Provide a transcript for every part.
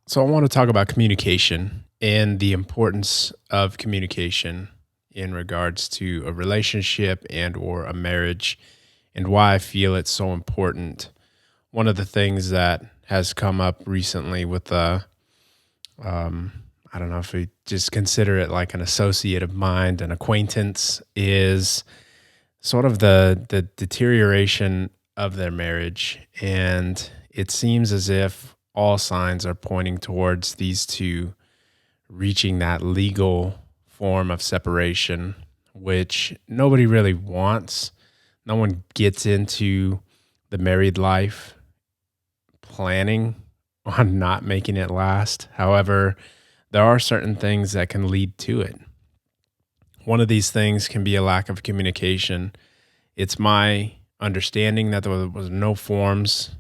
So I want to talk about communication and the importance of communication in regards to a relationship and or a marriage and why I feel it's so important. One of the things that has come up recently with um I don't know if we just consider it like an associate of mine, an acquaintance, is sort of the deterioration of their marriage. And it seems as if all signs are pointing towards these two reaching that legal form of separation, which nobody really wants. No one gets into the married life planning on not making it last. However, there are certain things that can lead to it. One of these things can be a lack of communication. It's my understanding that there was no forms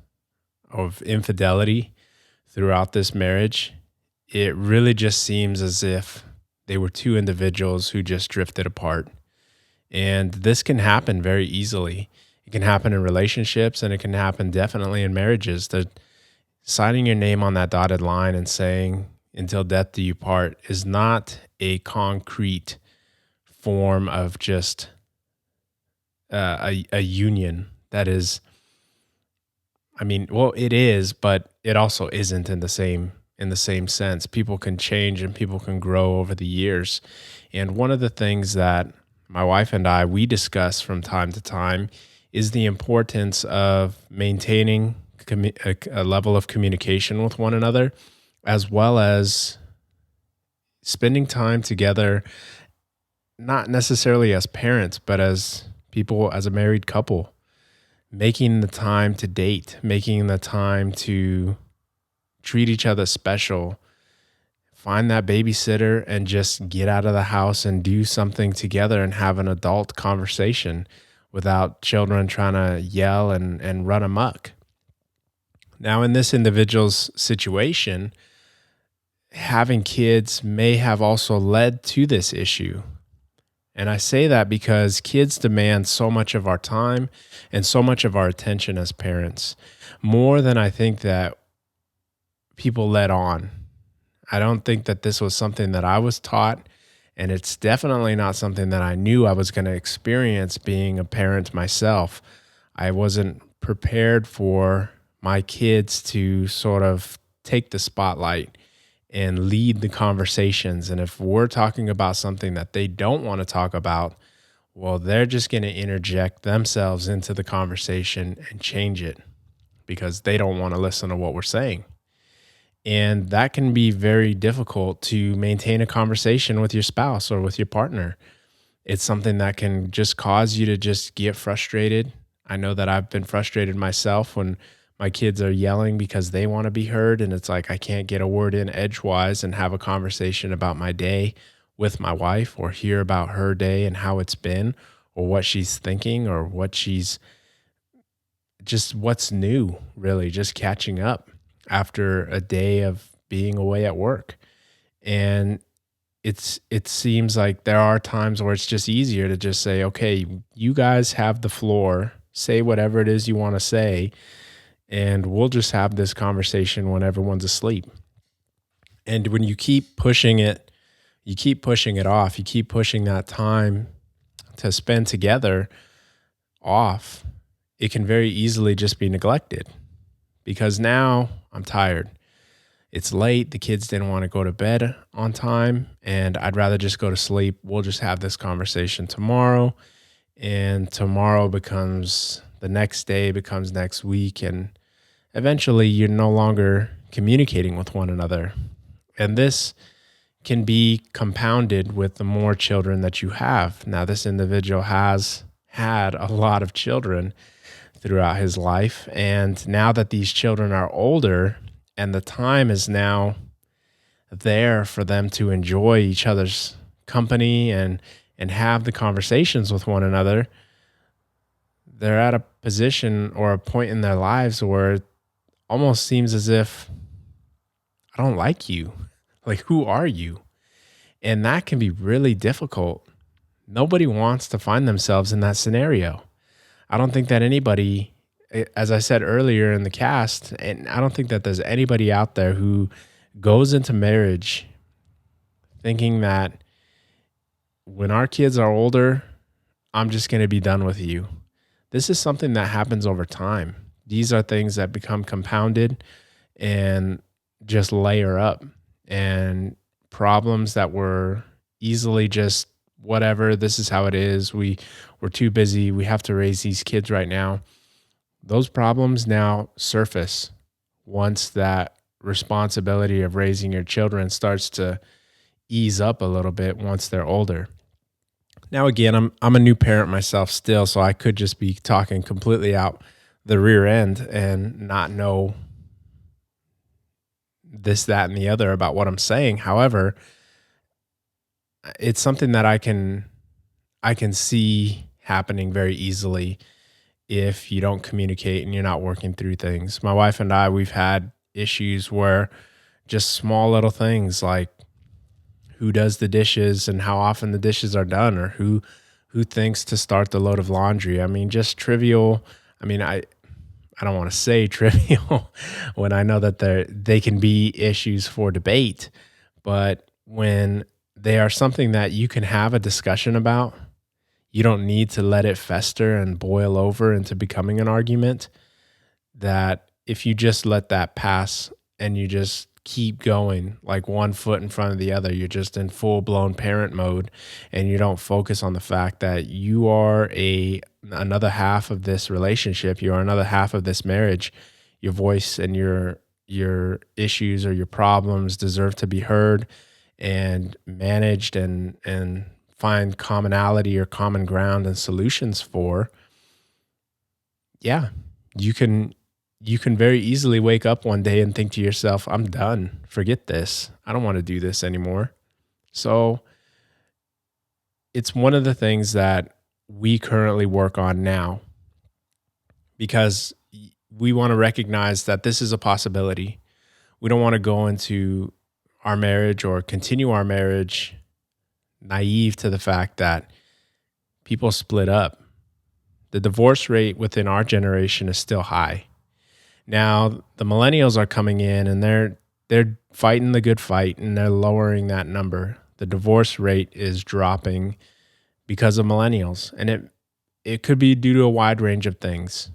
of infidelity throughout this marriage. It really just seems as if they were two individuals who just drifted apart. And this can happen very easily. It can happen in relationships and it can happen definitely in marriages. That signing your name on that dotted line and saying, until death do you part, is not a concrete form of just a union that is, I mean, well, it is, but it also isn't in the same sense. People can change and people can grow over the years. And one of the things that my wife and I we discuss from time to time is the importance of maintaining a level of communication with one another, as well as spending time together, not necessarily as parents, but as people, as a married couple, making the time to date, making the time to treat each other special, find that babysitter and just get out of the house and do something together and have an adult conversation without children trying to yell and run amok. Now, in this individual's situation, having kids may have also led to this issue. And I say that because kids demand so much of our time and so much of our attention as parents, more than I think that people let on. I don't think that this was something that I was taught, and it's definitely not something that I knew I was going to experience being a parent myself. I wasn't prepared for my kids to sort of take the spotlight and lead the conversations. And if we're talking about something that they don't want to talk about, well, they're just going to interject themselves into the conversation and change it because they don't want to listen to what we're saying. And that can be very difficult to maintain a conversation with your spouse or with your partner. It's something that can just cause you to just get frustrated. I know that I've been frustrated myself when my kids are yelling because they want to be heard. And it's like I can't get a word in edgewise and have a conversation about my day with my wife or hear about her day and how it's been or what she's thinking or what she's just what's new, really, just catching up after a day of being away at work. And it seems like there are times where it's just easier to just say, okay, you guys have the floor, say whatever it is you want to say, and we'll just have this conversation when everyone's asleep. And when you keep pushing it, you keep pushing it off, you keep pushing that time to spend together off, it can very easily just be neglected because now I'm tired. It's late. The kids didn't want to go to bed on time, and I'd rather just go to sleep. We'll just have this conversation tomorrow, and tomorrow becomes the next day, becomes next week, and eventually you're no longer communicating with one another. And this can be compounded with the more children that you have. Now, this individual has had a lot of children throughout his life. And now that these children are older and the time is now there for them to enjoy each other's company and have the conversations with one another, they're at a position or a point in their lives where it almost seems as if I don't like you. Like, who are you? And that can be really difficult. Nobody wants to find themselves in that scenario. I don't think that anybody, as I said earlier in the cast, and I don't think that there's anybody out there who goes into marriage thinking that when our kids are older, I'm just going to be done with you. This is something that happens over time. These are things that become compounded and just layer up, and problems that were easily just whatever, this is how it is. We're too busy. We have to raise these kids right now. Those problems now surface once that responsibility of raising your children starts to ease up a little bit once they're older. Now, again, I'm a new parent myself still, so I could just be talking completely out the rear end and not know this, that, and the other about what I'm saying. However, it's something that I can see happening very easily if you don't communicate and you're not working through things. My wife and I, we've had issues where just small little things like who does the dishes and how often the dishes are done, or who thinks to start the load of laundry. I mean, just trivial. I mean, I don't want to say trivial when I know that they can be issues for debate, but when they are something that you can have a discussion about, you don't need to let it fester and boil over into becoming an argument. That if you just let that pass and you just keep going like one foot in front of the other, you're just in full blown parent mode, and you don't focus on the fact that you are another half of this relationship. You are another half of this marriage. Your voice and your issues or your problems deserve to be heard and managed, and find commonality or common ground and solutions for. Yeah, you can very easily wake up one day and think to yourself, I'm done. Forget this. I don't want to do this anymore. So it's one of the things that we currently work on now, because we want to recognize that this is a possibility. We don't want to go into our marriage or continue our marriage naive to the fact that people split up. The divorce rate within our generation is still high. Now, the millennials are coming in and they're fighting the good fight, and they're lowering that number. The divorce rate is dropping because of millennials, and it could be due to a wide range of things.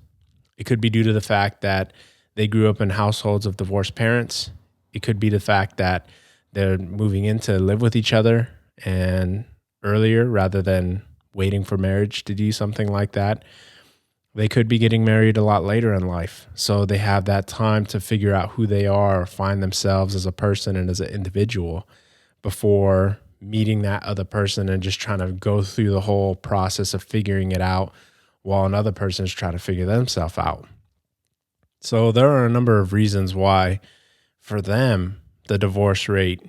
It could be due to the fact that they grew up in households of divorced parents. It could be the fact that they're moving in to live with each other and earlier rather than waiting for marriage to do something like that. They could be getting married a lot later in life, so they have that time to figure out who they are, or find themselves as a person and as an individual before meeting that other person and just trying to go through the whole process of figuring it out while another person is trying to figure themselves out. So there are a number of reasons why for them the divorce rate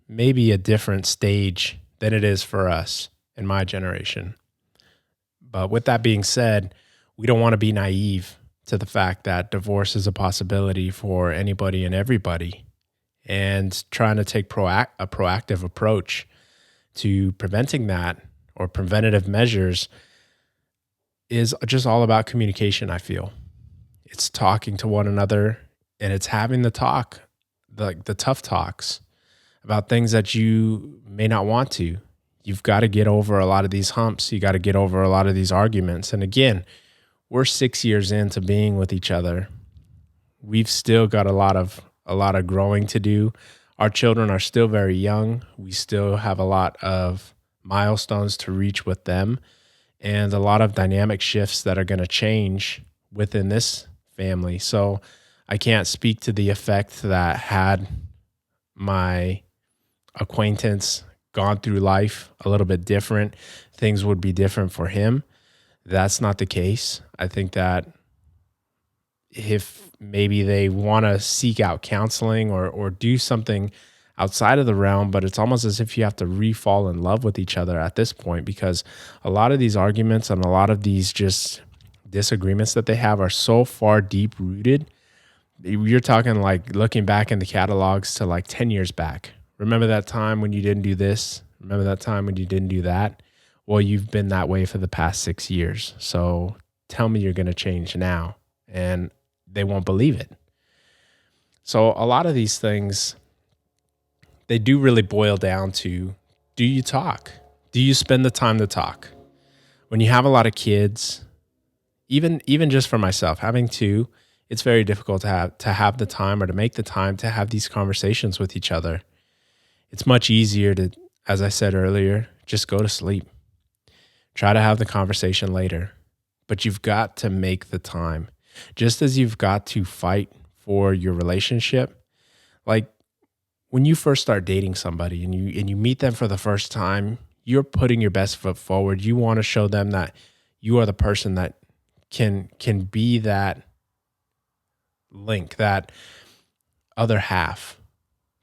may be a different stage than it is for us in my generation. But with that being said, we don't want to be naive to the fact that divorce is a possibility for anybody and everybody, and trying to take a proactive approach to preventing that, or preventative measures, is just all about communication, I feel. It's talking to one another, and it's having the talk, the tough talks about things that you may not want to. You've got to get over a lot of these humps. You got to get over a lot of these arguments. And again, we're 6 years into being with each other. We've still got a lot of growing to do. Our children are still very young. We still have a lot of milestones to reach with them, and a lot of dynamic shifts that are going to change within this family. So I can't speak to the effect that had my acquaintance gone through life a little bit different, things would be different for him. That's not the case. I think that if maybe they want to seek out counseling or do something outside of the realm, but it's almost as if you have to re-fall in love with each other at this point, because a lot of these arguments and a lot of these just disagreements that they have are so far deep rooted. You're talking like looking back in the catalogs to like 10 years back. Remember that time when you didn't do this? Remember that time when you didn't do that? Well, you've been that way for the past 6 years. So tell me you're going to change now. And they won't believe it. So a lot of these things they do really boil down to, do you talk? Do you spend the time to talk? When you have a lot of kids, even just for myself, having two, it's very difficult to have the time or to make the time to have these conversations with each other. It's much easier to, as I said earlier, just go to sleep. Try to have the conversation later, but you've got to make the time. Just as you've got to fight for your relationship, like when you first start dating somebody and you meet them for the first time, you're putting your best foot forward. You want to show them that you are the person that can be that link, that other half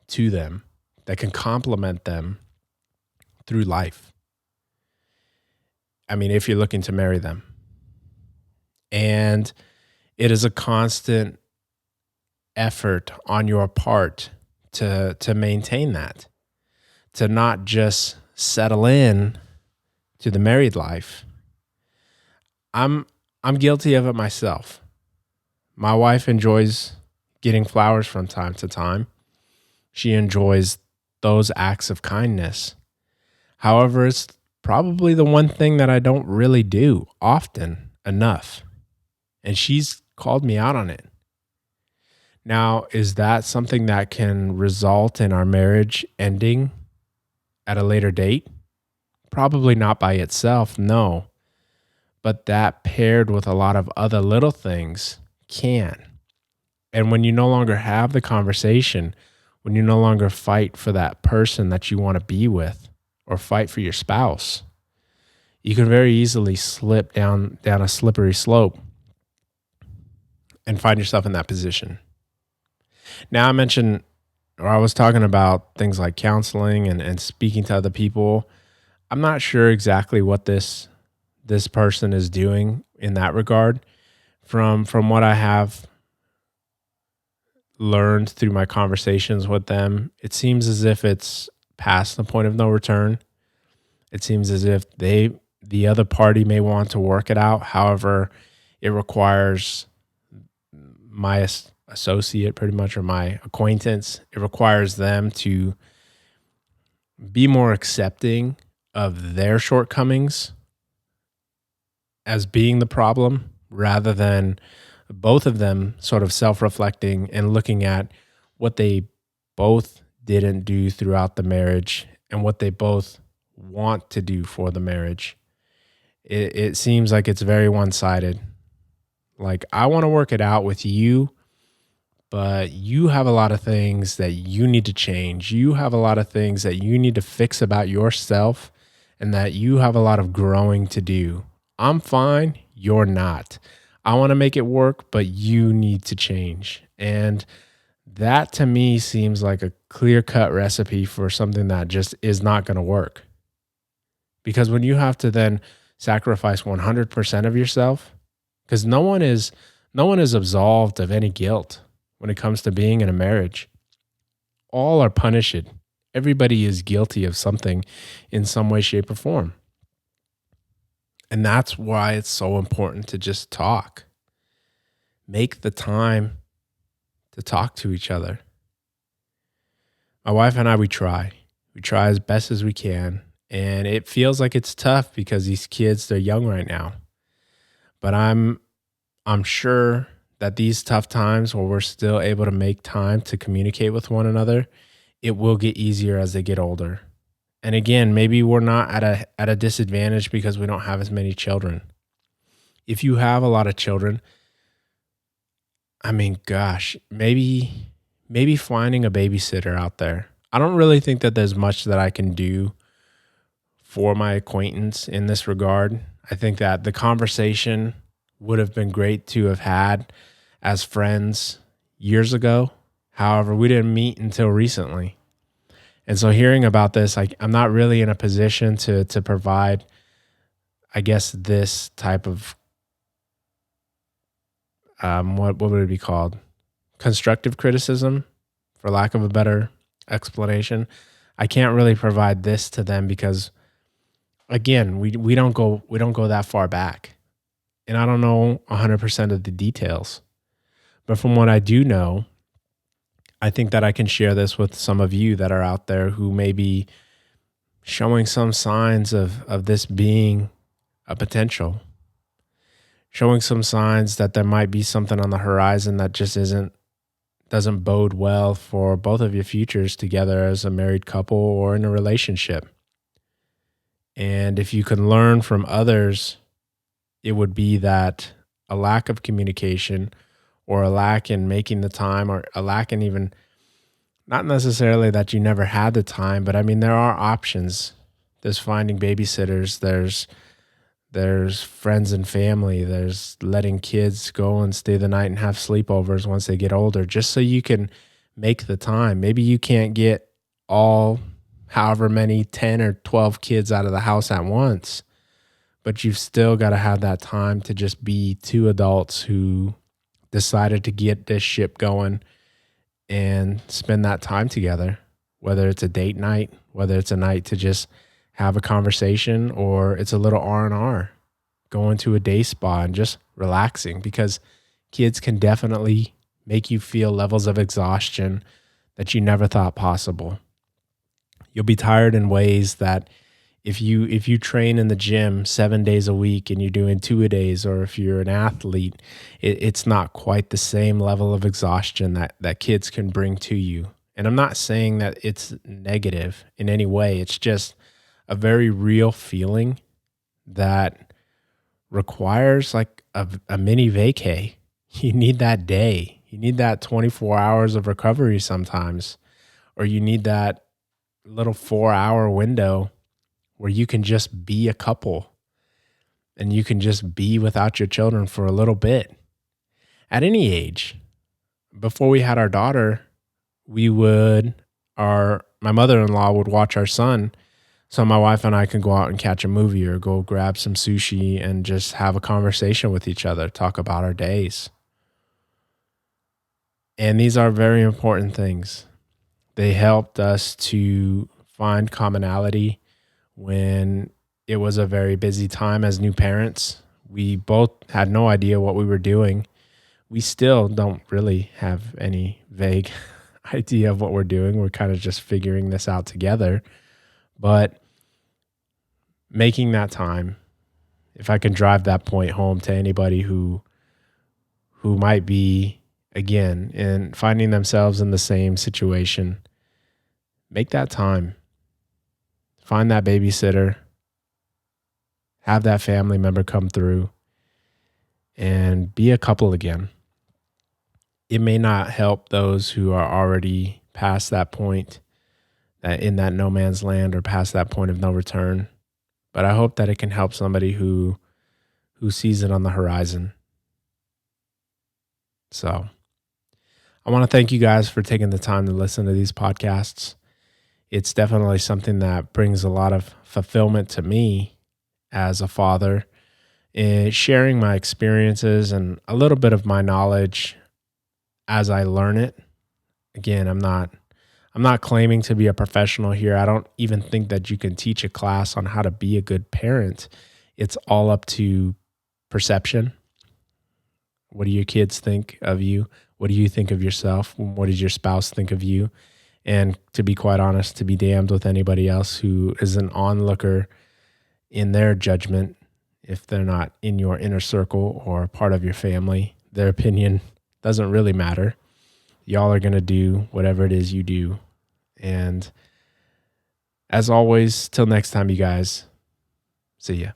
to them that can complement them through life. I mean, if you're looking to marry them. And it is a constant effort on your part to maintain that, to not just settle in to the married life. I'm guilty of it myself. My wife enjoys getting flowers from time to time. She enjoys those acts of kindness. However, it's probably the one thing that I don't really do often enough. And she's called me out on it. Now, is that something that can result in our marriage ending at a later date? Probably not by itself, no. But that paired with a lot of other little things can. And when you no longer have the conversation, when you no longer fight for that person that you want to be with or fight for your spouse, you can very easily slip down a slippery slope and find yourself in that position. Now I was talking about things like counseling and speaking to other people. I'm not sure exactly what this person is doing in that regard. From what I have learned through my conversations with them, it seems as if it's past the point of no return. It seems as if the other party may want to work it out. However, it requires my associate pretty much, or my acquaintance, it requires them to be more accepting of their shortcomings as being the problem, rather than both of them sort of self-reflecting and looking at what they both didn't do throughout the marriage and what they both want to do for the marriage. It seems like it's very one-sided. Like, I want to work it out with you, but you have a lot of things that you need to change. You have a lot of things that you need to fix about yourself, and that you have a lot of growing to do. I'm fine, you're not. I want to make it work, but you need to change. And that to me seems like a clear-cut recipe for something that just is not going to work. Because when you have to then sacrifice 100% of yourself, because no one is absolved of any guilt when it comes to being in a marriage. All are punished. Everybody is guilty of something in some way, shape, or form. And that's why it's so important to just talk. Make the time to talk to each other. My wife and I, we try. We try as best as we can. And it feels like it's tough because these kids, they're young right now. But I'm sure that these tough times where we're still able to make time to communicate with one another, it will get easier as they get older. And again, maybe we're not at a disadvantage because we don't have as many children. If you have a lot of children, I mean, gosh, maybe finding a babysitter out there. I don't really think that there's much that I can do for my acquaintance in this regard. I think that the conversation would have been great to have had as friends years ago. However, we didn't meet until recently. And so hearing about this, I'm not really in a position to provide, I guess, this type of, what would it be called? Constructive criticism, for lack of a better explanation. I can't really provide this to them because, again, we don't go that far back. And I don't know 100% of the details. But from what I do know, I think that I can share this with some of you that are out there who may be showing some signs of this being a potential, showing some signs that there might be something on the horizon that just doesn't bode well for both of your futures together as a married couple or in a relationship. And if you can learn from others, it would be that a lack of communication or a lack in making the time or a lack in even, not necessarily that you never had the time, but I mean, there are options. There's finding babysitters, there's friends and family, there's letting kids go and stay the night and have sleepovers once they get older, just so you can make the time. Maybe you can't get all however many 10 or 12 kids out of the house at once, but you've still got to have that time to just be two adults who decided to get this ship going and spend that time together, whether it's a date night, whether it's a night to just have a conversation, or it's a little R&R, going to a day spa and just relaxing, because kids can definitely make you feel levels of exhaustion that you never thought possible. You'll be tired in ways that if you train in the gym 7 days a week and you're doing 2-a-days, or if you're an athlete, it's not quite the same level of exhaustion that kids can bring to you. And I'm not saying that it's negative in any way. It's just a very real feeling that requires like a mini vacay. You need that day. You need that 24 hours of recovery sometimes, or you need that little 4-hour window where you can just be a couple and you can just be without your children for a little bit. At any age, before we had our daughter, my mother-in-law would watch our son, so my wife and I can go out and catch a movie or go grab some sushi and just have a conversation with each other, talk about our days. And these are very important things. They helped us to find commonality when it was a very busy time as new parents. We both had no idea what we were doing. We still don't really have any vague idea of what we're doing. We're kind of just figuring this out together. But making that time, if I can drive that point home to anybody who might be, again, in finding themselves in the same situation, make that time. Find that babysitter, have that family member come through, and be a couple again. It may not help those who are already past that point, that in that no man's land, or past that point of no return, but I hope that it can help somebody who sees it on the horizon. So I want to thank you guys for taking the time to listen to these podcasts. It's definitely something that brings a lot of fulfillment to me as a father, in sharing my experiences and a little bit of my knowledge as I learn it. Again, I'm not claiming to be a professional here. I don't even think that you can teach a class on how to be a good parent. It's all up to perception. What do your kids think of you? What do you think of yourself? What does your spouse think of you? And to be quite honest, to be damned with anybody else who is an onlooker in their judgment, if they're not in your inner circle or part of your family. Their opinion doesn't really matter. Y'all are going to do whatever it is you do. And as always, till next time, you guys, see ya.